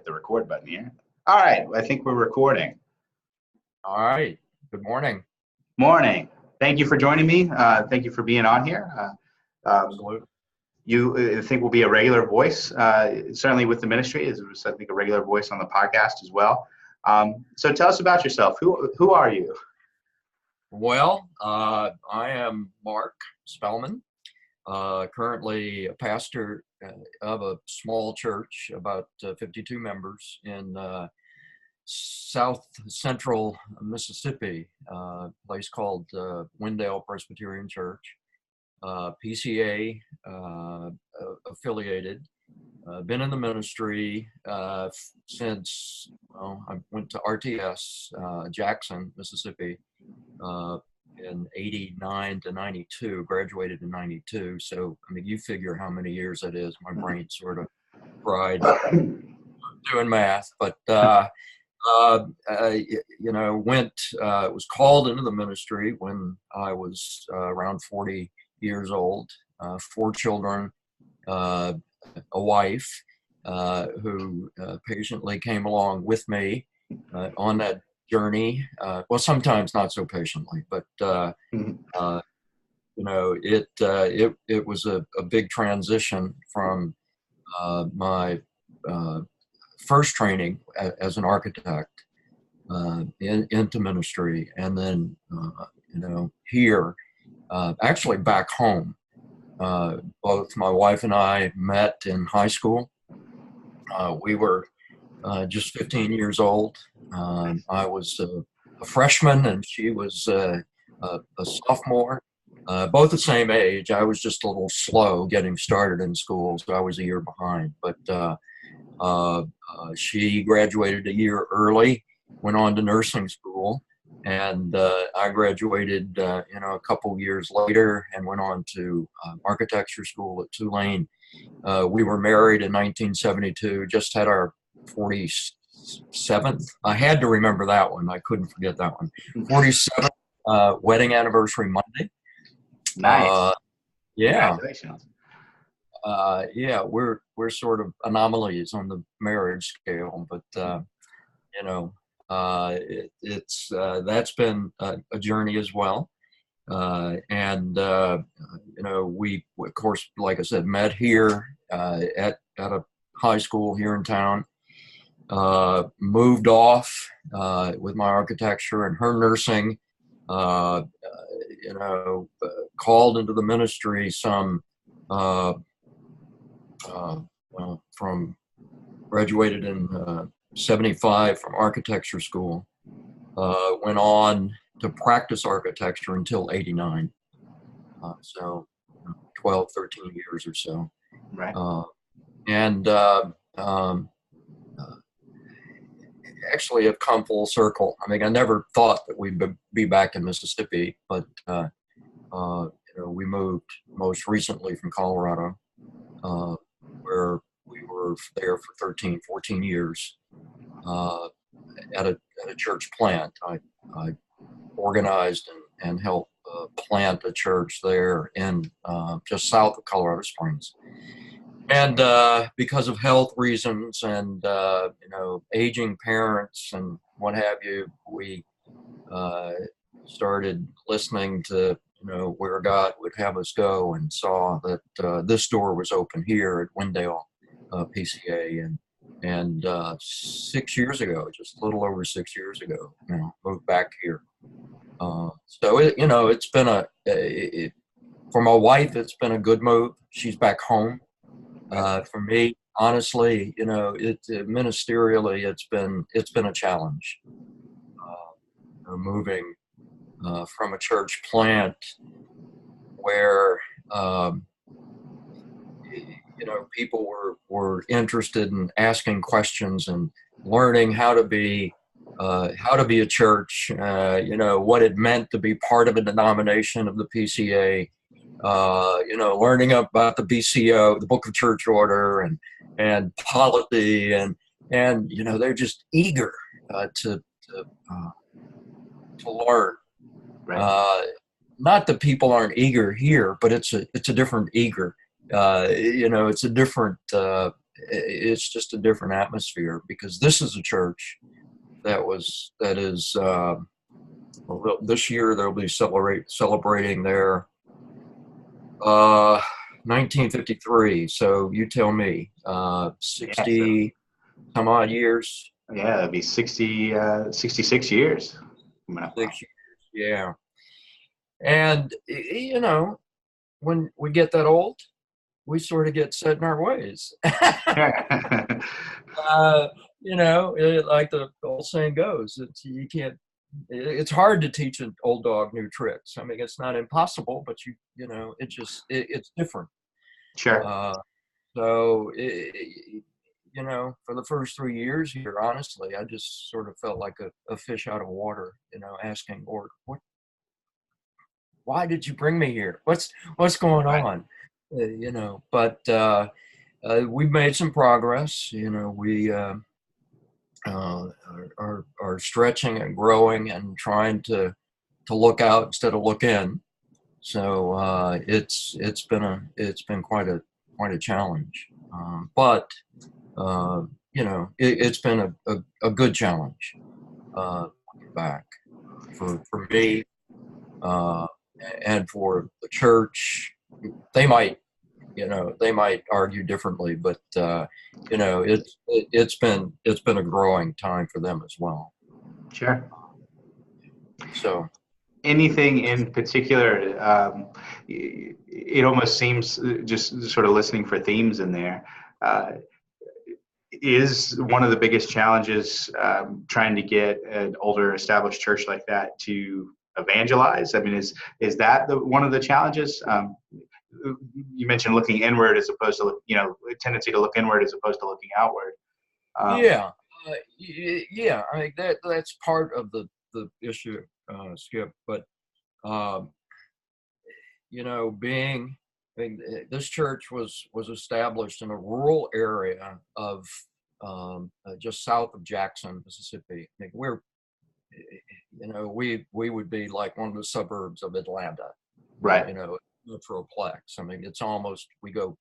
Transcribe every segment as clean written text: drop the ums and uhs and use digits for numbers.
the record button here. All right, I think we're recording. All right. Good morning. Morning. Thank you for joining me. Thank you for being on here. Absolutely. You, I think, will be a regular voice, certainly with the ministry, as I think a regular voice on the podcast as well. So tell us about yourself. Who are you? Well, I am Mark Spellman, currently a pastor of a small church, about 52 members in south central Mississippi, a place called Wendell Presbyterian Church, PCA affiliated. Been in the ministry since, I went to RTS, Jackson, Mississippi, in 89 to 92, graduated in 92. So, I mean, you figure how many years that is. My brain sort of fried doing math, but, was called into the ministry when I was around 40 years old, 4 children, a wife who patiently came along with me on that journey. Well, sometimes not so patiently, but it was a big transition from my first training as an architect into ministry, and then here, actually back home. Both my wife and I met in high school. We were just 15 years old. I was a freshman and she was a sophomore, both the same age. I was just a little slow getting started in school, so I was a year behind. But she graduated a year early, went on to nursing school, and I graduated a couple years later and went on to architecture school at Tulane. We were married in 1972, just had our 47th. I had to remember that one. I couldn't forget that one. 47th wedding anniversary Monday. Nice. Yeah. Congratulations. Yeah, we're sort of anomalies on the marriage scale, but that's been a journey as well. We, of course, like I said, met here at a high school here in town, moved off with my architecture and her nursing, called into the ministry from graduated in 75 from architecture school, went on to practice architecture until 89. So 12, 13 years or so. Right. Actually have come full circle. I mean, I never thought that we'd be back in Mississippi, but we moved most recently from Colorado, where we were there for 13, 14 years at a church plant. I organized and helped plant a church there in just south of Colorado Springs. And because of health reasons and aging parents and what have you, we started listening to where God would have us go, and saw that this door was open here at Wendell PCA, and 6 years ago, just a little over 6 years ago, moved back here. So it's been for my wife, it's been a good move. She's back home. For me, honestly, ministerially, it's been a challenge. Moving from a church plant where people were interested in asking questions and learning how to be a church, what it meant to be part of a denomination of the PCA, learning about the BCO, the Book of Church Order, and polity, and they're just eager to learn. Right. Not that people aren't eager here, but it's a different eager. It's a different it's just a different atmosphere, because this is a church that is well, this year they'll be celebrating their 1953. So you tell me, 60 some odd years. Yeah, that'd be 66 years. 6 years, yeah. And when we get that old, we sort of get set in our ways. Like the old saying goes, it's hard to teach an old dog new tricks. I mean, it's not impossible, but it's different. Sure. So, for the first 3 years here, honestly, I just sort of felt like a fish out of water, asking, Lord, why did you bring me here? What's going on? But we've made some progress. We are stretching and growing and trying to look out instead of look in. So it's been quite a challenge. But it's been a good challenge back for me and for the church. They might argue differently, but it's been a growing time for them as well. Sure. So, anything in particular? It almost seems, just sort of listening for themes in there, is one of the biggest challenges trying to get an older established church like that to evangelize? I mean, is that one of the challenges? You mentioned looking inward as opposed to, a tendency to look inward as opposed to looking outward. Yeah. I mean, that's part of the issue, Skip. But this church was established in a rural area of just south of Jackson, Mississippi. I mean, we would be like one of the suburbs of Atlanta, right? Metroplex. I mean, it's almost, we go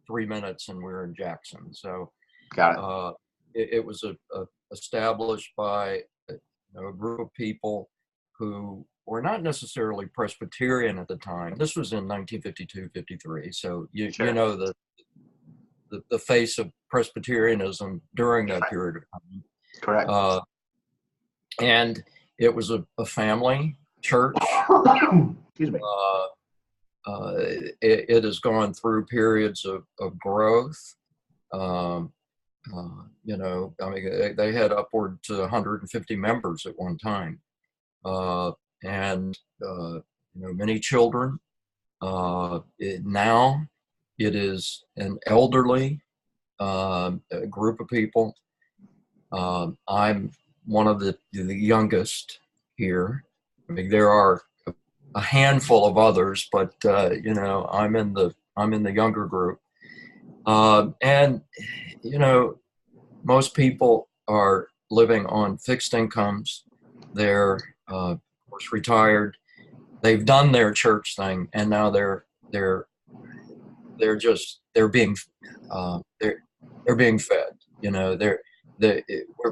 3 minutes and we're in Jackson. So got it. It was established by a group of people who were not necessarily Presbyterian at the time. This was in 1952, 53. So Sure. The face of Presbyterianism during that period of time. Correct. And it was a family church. Excuse me. It has gone through periods of growth. I mean, they had upward to 150 members at one time, and many children. Now it is an elderly group of people. I'm one of the youngest here. I mean, there are a handful of others, but I'm in the younger group. And most people are living on fixed incomes. They're of course retired. They've done their church thing, and now they're being fed.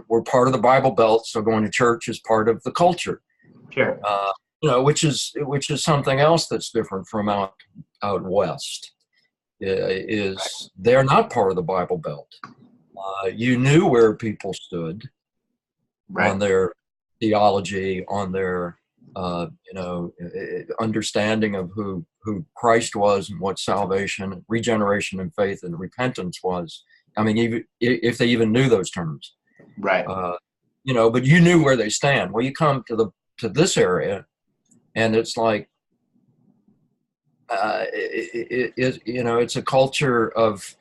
We're part of the Bible Belt, so going to church is part of the culture. Sure. Which is something else that's different from out west. Is they're not part of the Bible Belt. You knew where people stood, right, on their theology, on their understanding of who Christ was and what salvation, regeneration, and faith and repentance was. I mean, even if they even knew those terms, right? But you knew where they stand. Well, you come to this area, and it's like it's a culture of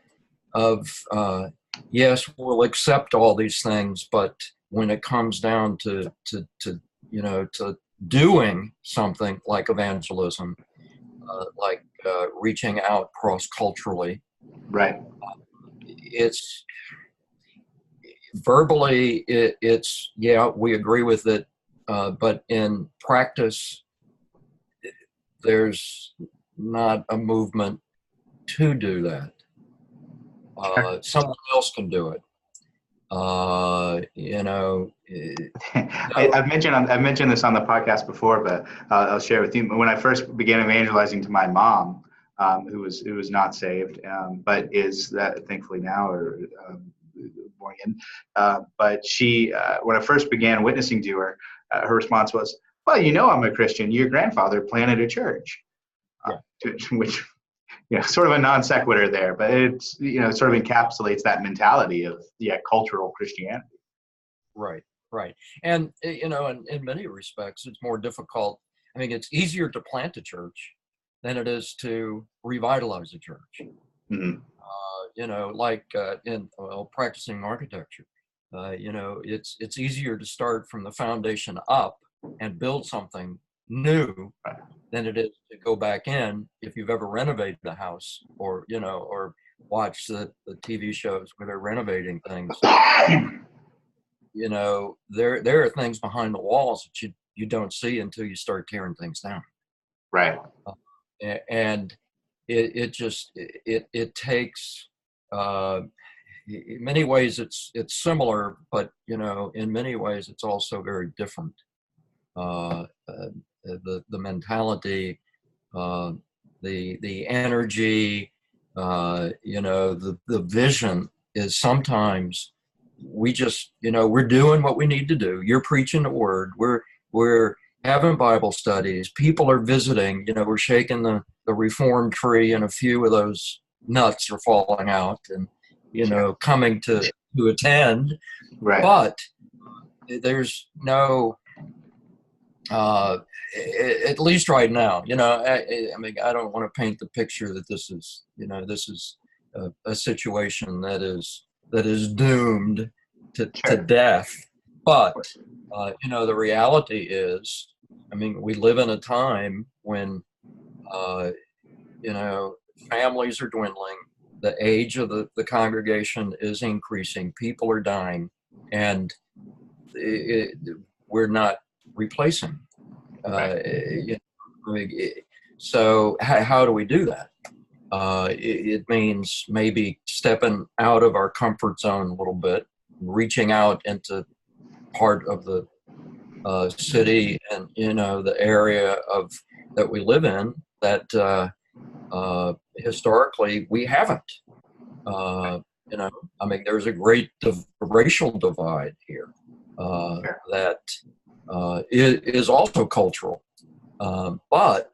yes, we'll accept all these things, but when it comes down to doing something like evangelism, like reaching out cross-culturally, right? It's verbally, it's yeah, we agree with it, but in practice, there's not a movement to do that. Sure. Someone else can do it. I've mentioned this on the podcast before, but I'll share with you. When I first began evangelizing to my mom, who was not saved, but is that thankfully now or born again. But she, when I first began witnessing to her, her response was, "Well, I'm a Christian. Your grandfather planted a church," which sort of a non sequitur there, but it's sort of encapsulates that mentality of cultural Christianity. Right, right. And, in many respects, it's more difficult. I mean, it's easier to plant a church than it is to revitalize a church. Mm-hmm. In practicing architecture, it's easier to start from the foundation up and build something new than it is to go back in. If you've ever renovated a house or watch the TV shows where they're renovating things, there are things behind the walls that you don't see until you start tearing things down. Right. And it takes, in many ways it's similar, but in many ways it's also very different. The mentality, the energy, the vision is sometimes we just, we're doing what we need to do. You're preaching the word. We're having Bible studies. People are visiting. We're shaking the Reformed tree, and a few of those nuts are falling out, and coming to attend. Right. But there's no. At least right now, I mean, I don't want to paint the picture that this is a situation that is doomed to death. But, the reality is, I mean, we live in a time when, families are dwindling, the age of the congregation is increasing, people are dying, and we're not replacing. So how do we do that? It means maybe stepping out of our comfort zone a little bit, reaching out into part of the city and the area that we live in that historically we haven't. I mean, there's a great racial divide here that is also cultural. But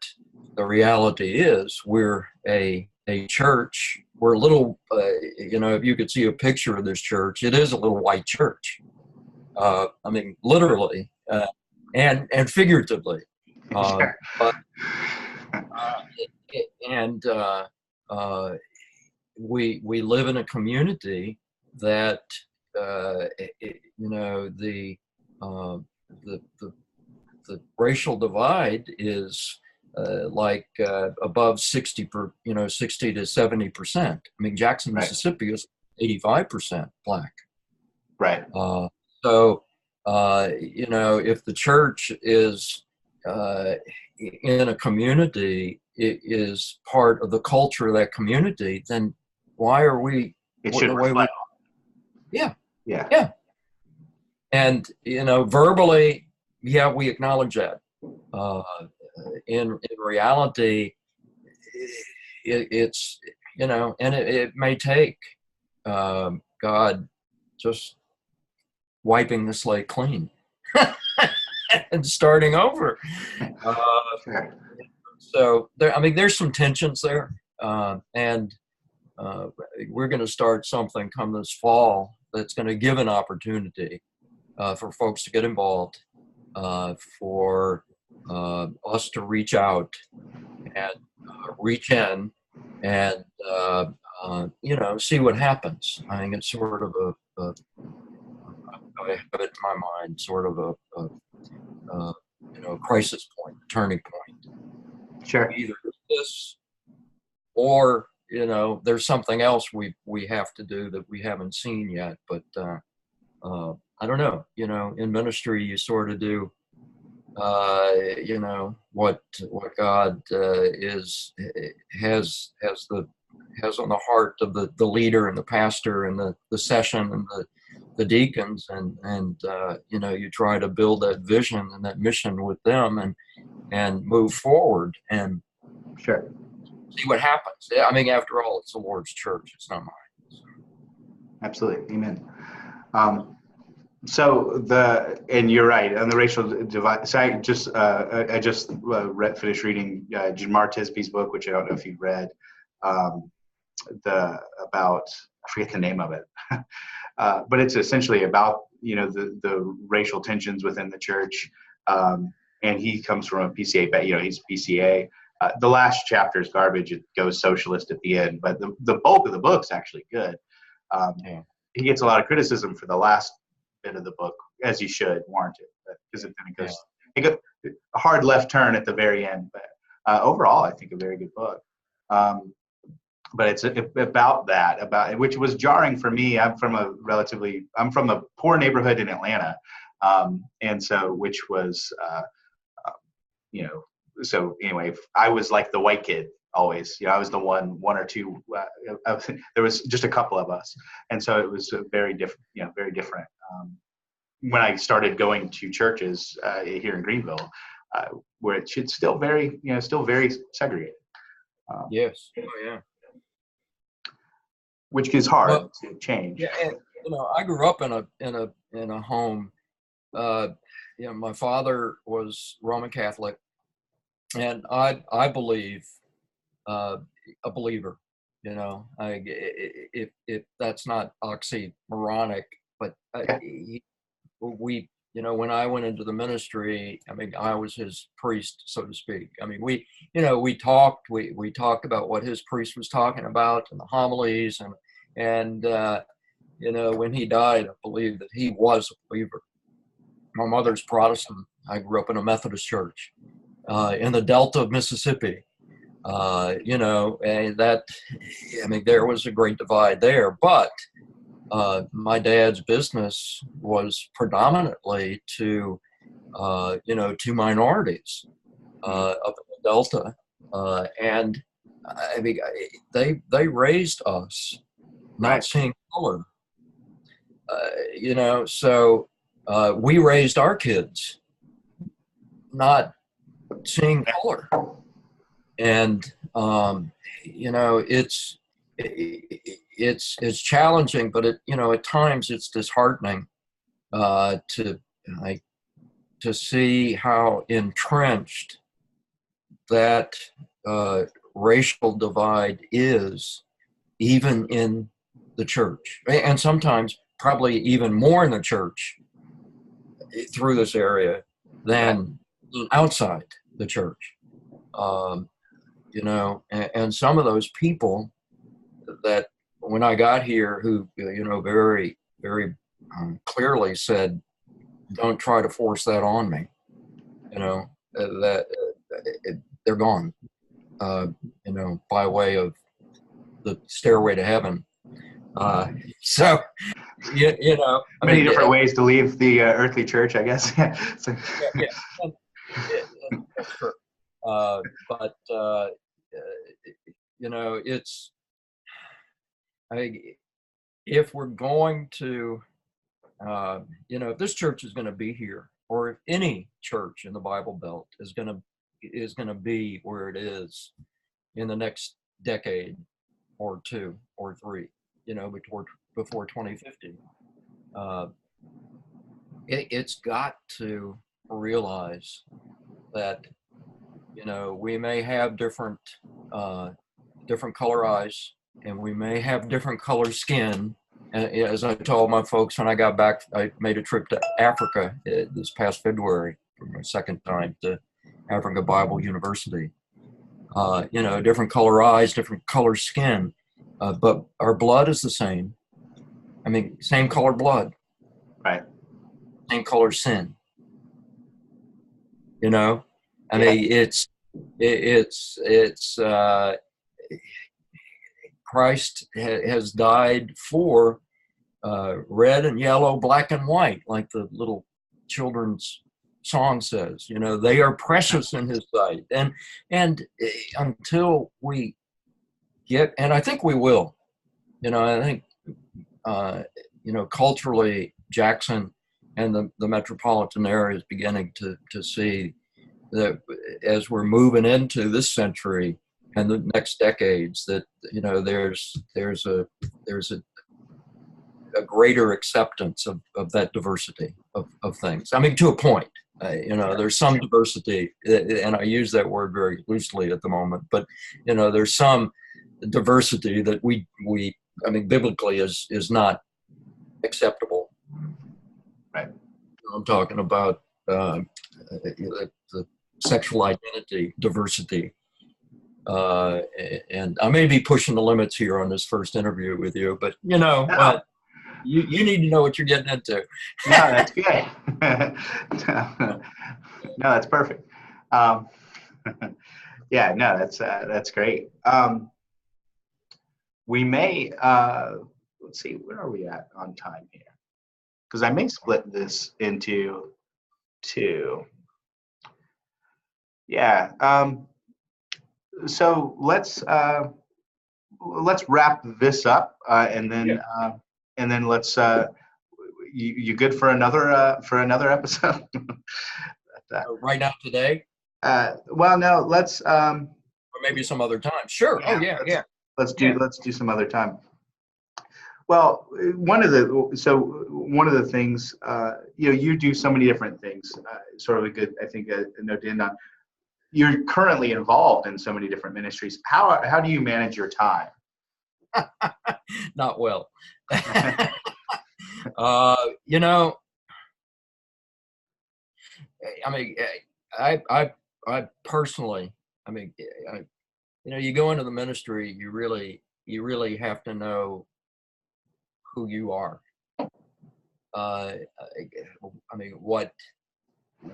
the reality is we're a church. We're a little, if you could see a picture of this church, it is a little white church. I mean, literally and figuratively. But we live in a community that the racial divide is above 60 to 70%. I mean, Jackson, Mississippi is 85% Black. Right. So if the church is in a community, it is part of the culture of that community, then why are we? It should reflect. Yeah. Yeah. Yeah. And verbally, yeah, we acknowledge that. In reality, it's and it may take God just wiping the slate clean and starting over. So there, I mean, there's some tensions there, and we're going to start something come this fall that's going to give an opportunity for folks to get involved, for us to reach out and reach in and see what happens. I think it's sort of I have it in my mind, sort of a crisis point, turning point. Sure. Either this or there's something else we have to do that we haven't seen yet. But I don't know. In ministry, you sort of do. What God has the has on the heart of the leader and the pastor and the session and the deacons, and you try to build that vision and that mission with them and move forward and Sure. see what happens. I mean, after all, it's the Lord's church. It's not mine. So. Absolutely. Amen. And you're right on the racial divide. So I just finished reading Jamar Tisby's book, which I don't know if you've read, about, I forget the name of it, but it's essentially about, the racial tensions within the church. And he comes from a PCA, he's PCA. The last chapter is garbage. It goes socialist at the end, but the bulk of the book's actually good. He gets a lot of criticism for the last bit of the book, as he should, warranted, because then it goes a hard left turn at the very end. But overall, I think a very good book. But it's about that, which was jarring for me. I'm from a poor neighborhood in Atlanta, and so which was, so anyway, I was like the white kid always. I was the one or two. There was just a couple of us, and so it was very different. Very different. When I started going to churches here in Greenville, where it should still very segregated. Yes. Oh yeah. Which is hard to change. Yeah, and, I grew up in a home. My father was Roman Catholic, and I believe a believer. If that's not oxymoronic, but when I went into the ministry, I mean, I was his priest, so to speak. I mean, we talked about what his priest was talking about in the homilies, and when he died, I believe that he was a believer. My mother's Protestant. I grew up in a Methodist church in the Delta of Mississippi. And there was a great divide there, but my dad's business was predominantly to minorities up in the Delta, and I mean, they raised us not seeing color, so we raised our kids not seeing color, and it's challenging, but at times it's disheartening to see how entrenched that racial divide is, even in the church, and sometimes probably even more in the church through this area than outside the church. And some of those people that when I got here, who very, very clearly said, "Don't try to force that on me," they're gone, by way of the stairway to heaven. So, many different ways to leave the earthly church, I guess. So. Yeah, that's true. But it's. If we're going to, if this church is going to be here, or if any church in the Bible Belt is going to be where it is in the next decade or two or three, before 2050, it's got to realize that we may have different color eyes, and we may have different color skin. And as I told my folks when I got back, I made a trip to Africa this past February for my second time to Africa Bible University. Different color eyes, different color skin, but our blood is the same. I mean, same color blood, right? Same color sin. I mean, it's Christ has died for red and yellow, black and white, like the little children's song says. They are precious in His sight, and until we get, and I think we will. I think culturally, Jackson and the metropolitan area is beginning to see that as we're moving into this century and the next decades, that there's a greater acceptance of that diversity of things. I mean, to a point. There's some diversity, and I use that word very loosely at the moment, but there's some diversity that we biblically is not acceptable. Right. I'm talking about the sexual identity diversity, and I may be pushing the limits here on this first interview with you, but but you need to know what you're getting into. No, that's good. No, that's perfect. Yeah, no, that's great. We may let's see, where are we at on time here? Because I may split this into two. Yeah. So let's wrap this up, and then let's. You good for another episode? Right now today? Well, no. Let's. Or maybe some other time. Sure. Yeah. Let's do some other time. Well, one of the things, you do so many different things. Sort of a good, I think, a note to end on. You're currently involved in so many different ministries. How do you manage your time? Not well. I personally, you go into the ministry, you really have to know who you are.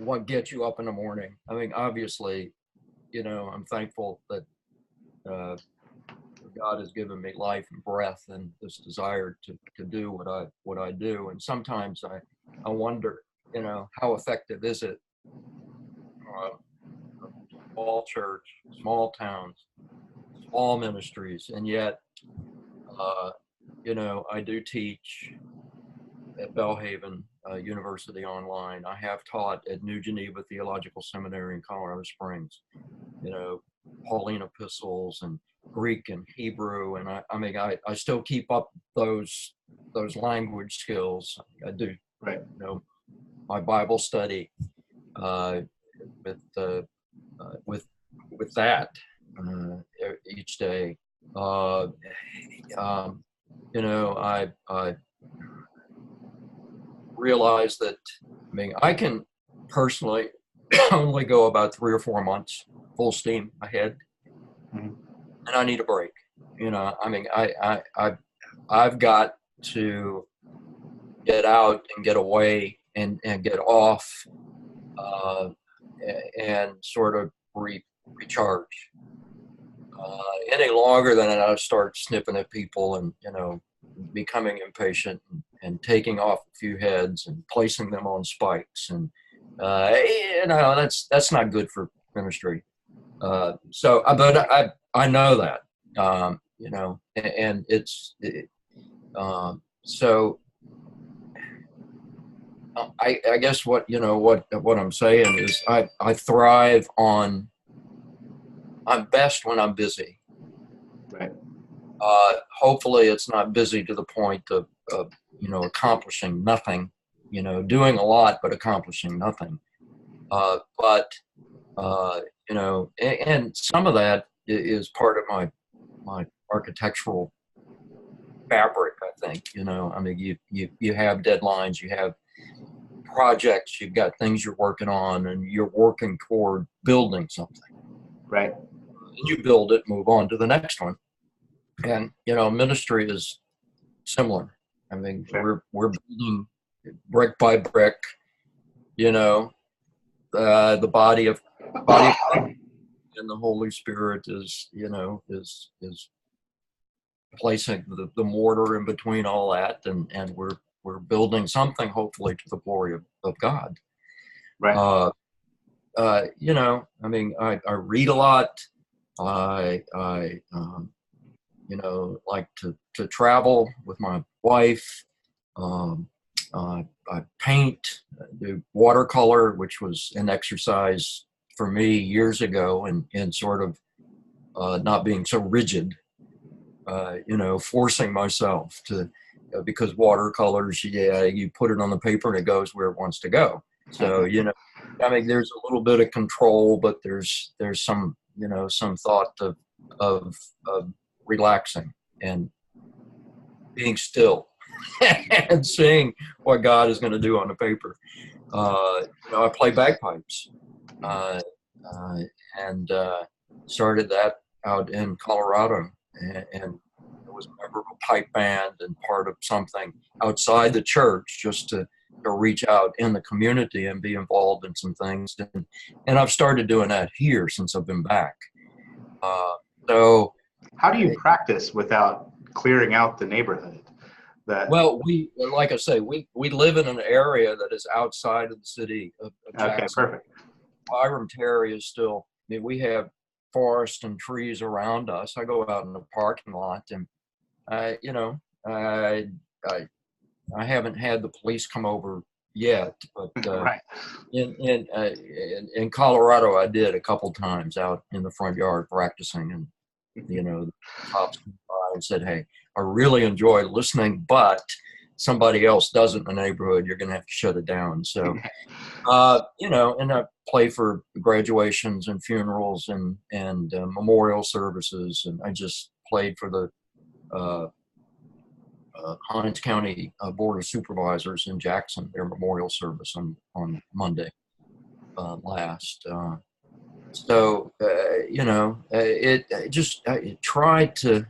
What gets you up in the morning? Obviously, I'm thankful that God has given me life and breath and this desire to do what I do. And sometimes I wonder, how effective is it? Small church, small towns, small ministries, and yet, I do teach at Belhaven University online. I have taught at New Geneva Theological Seminary in Colorado Springs, Pauline epistles and Greek and Hebrew, and I still keep up those language skills. I do, right? My Bible study with that each day. I realize that I can personally only go about 3 or 4 months full steam ahead, and I need a break. I've got to get out and get away and get off and sort of recharge. Any longer than that, I start snipping at people and becoming impatient and taking off a few heads and placing them on spikes, and that's not good for ministry. But I know that, and it's so. I guess what I'm saying is I thrive on. I'm best when I'm busy. Right. Hopefully, it's not busy to the point of accomplishing nothing. Doing a lot but accomplishing nothing. And some of that is part of my architectural fabric. I think you have deadlines, you have projects, you've got things you're working on, and you're working toward building something. Right. And you build it, move on to the next one. And ministry is similar. Sure. We're building brick by brick. The body of God, and the Holy Spirit is placing the mortar in between all that, and we're building something, hopefully to the glory of God. Right. I read a lot. like to travel with my wife. I paint, do watercolor, which was an exercise for me years ago, and sort of not being so rigid, forcing myself to, because watercolors, you put it on the paper and it goes where it wants to go. So, there's a little bit of control, but there's some, some thought of relaxing and being still and seeing what God is going to do on the paper. I play bagpipes, and started that out in Colorado, and was a member of a pipe band and part of something outside the church, just to reach out in the community and be involved in some things. And I've started doing that here since I've been back. So how do you practice without clearing out the neighborhood? Well, like I say, we live in an area that is outside of the city of Jackson. Okay, perfect. Byram Terry is still, we have forest and trees around us. I go out in the parking lot, and I haven't had the police come over yet, but right. in Colorado, I did a couple times out in the front yard practicing, and the cops came by and said, "Hey, I really enjoy listening, but somebody else doesn't in the neighborhood, you're going to have to shut it down." So, and I play for graduations and funerals and memorial services, and I just played for the Hinds County Board of Supervisors in Jackson, their memorial service on Monday last. I tried to,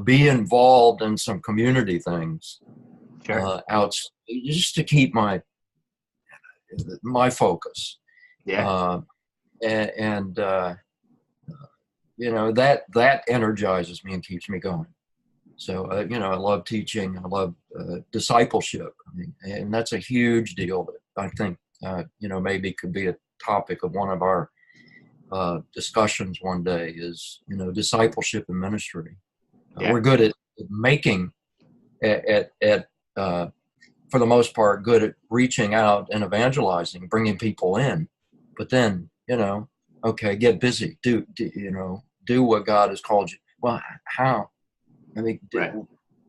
be involved in some community things, Sure. out, just to keep my focus. Yeah. That energizes me and keeps me going. So, I love teaching. I love discipleship. And that's a huge deal that I think, maybe could be a topic of one of our discussions one day is, discipleship and ministry. Yeah. We're good at making, for the most part, good at reaching out and evangelizing, bringing people in. But then, okay, get busy. Do what God has called you. Well, how? Right.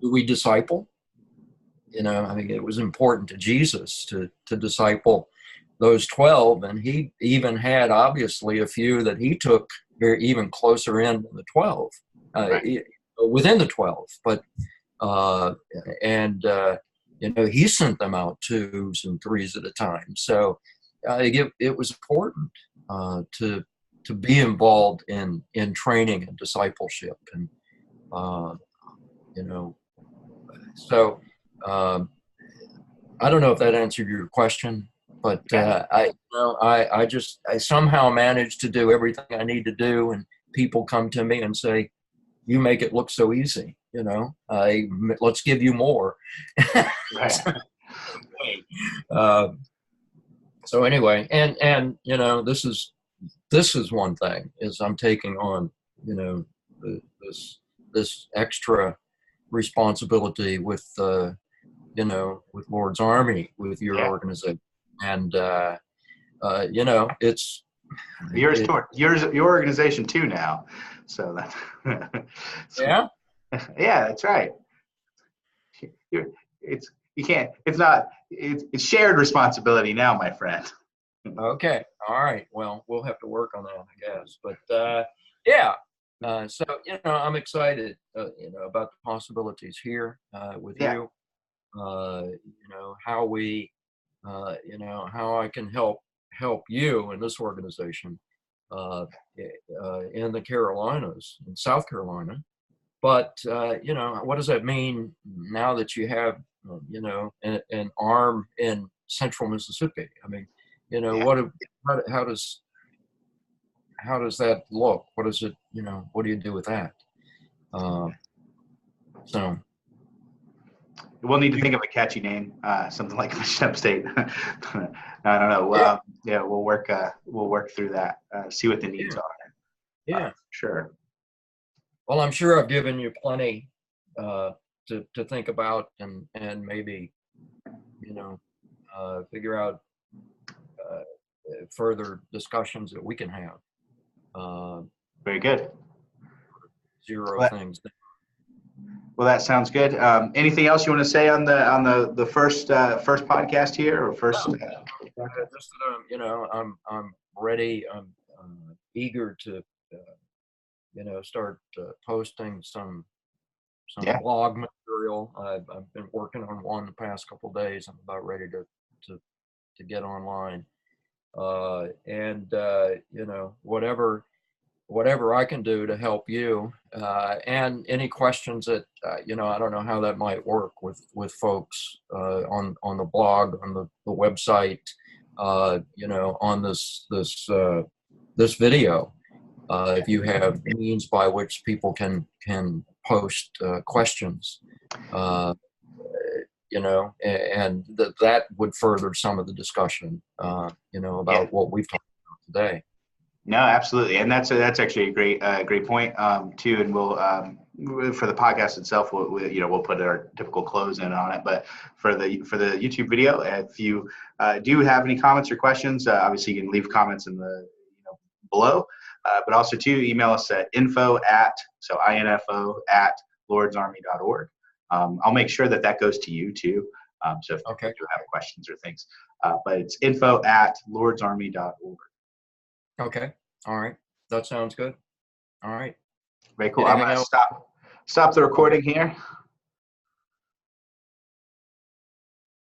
Do we disciple? It was important to Jesus to disciple those 12, and he even had obviously a few that he took even closer in than the 12, Right. Within the 12. But he sent them out 2s and 3s at a time. So it was important to be involved in training and discipleship, and so I don't know if that answered your question, but I somehow managed to do everything I need to do, and people come to me and say, "You make it look so easy, let's give you more." Right. So anyway, and this is one thing, is I'm taking on, this extra responsibility with with Lord's Army, with your organization, and it's your organization too now. So that yeah, that's right. It's shared responsibility now, my friend. Okay, all right. Well, we'll have to work on that, I guess. But so I'm excited, about the possibilities here with you. How we, how I can help you in this organization in the Carolinas, in South Carolina. But what does that mean now that you have, an arm in Central Mississippi? How does that look? What is it? What do you do with that? So we'll need to think of a catchy name, something like Mission Upstate. I don't know. We'll work through that. See what the needs are. Yeah, Sure. Well, I'm sure I've given you plenty to think about and maybe, figure out further discussions that we can have. Very good. Zero Well, things. well, that sounds good. Anything else you want to say on the first podcast here, or first? Just that I'm ready. I'm eager to start posting some Yeah. blog material. I've been working on one the past couple of days. I'm about ready to get online, and whatever I can do to help you, and any questions that I don't know how that might work with folks on the blog, on the website, on this video. If you have means by which people can post questions, and that would further some of the discussion, about what we've talked about today. No, absolutely, and that's actually a great point too. And we'll for the podcast itself, we'll put our typical close in on it. But for the YouTube video, if you do have any comments or questions, obviously you can leave comments in the below. But also too, email us at info at lordsarmy.org. I'll make sure that goes to you too. So if you do have questions or things, but it's info at lordsarmy.org. Okay. All right. That sounds good. All right. Very cool. I'm going to stop the recording here.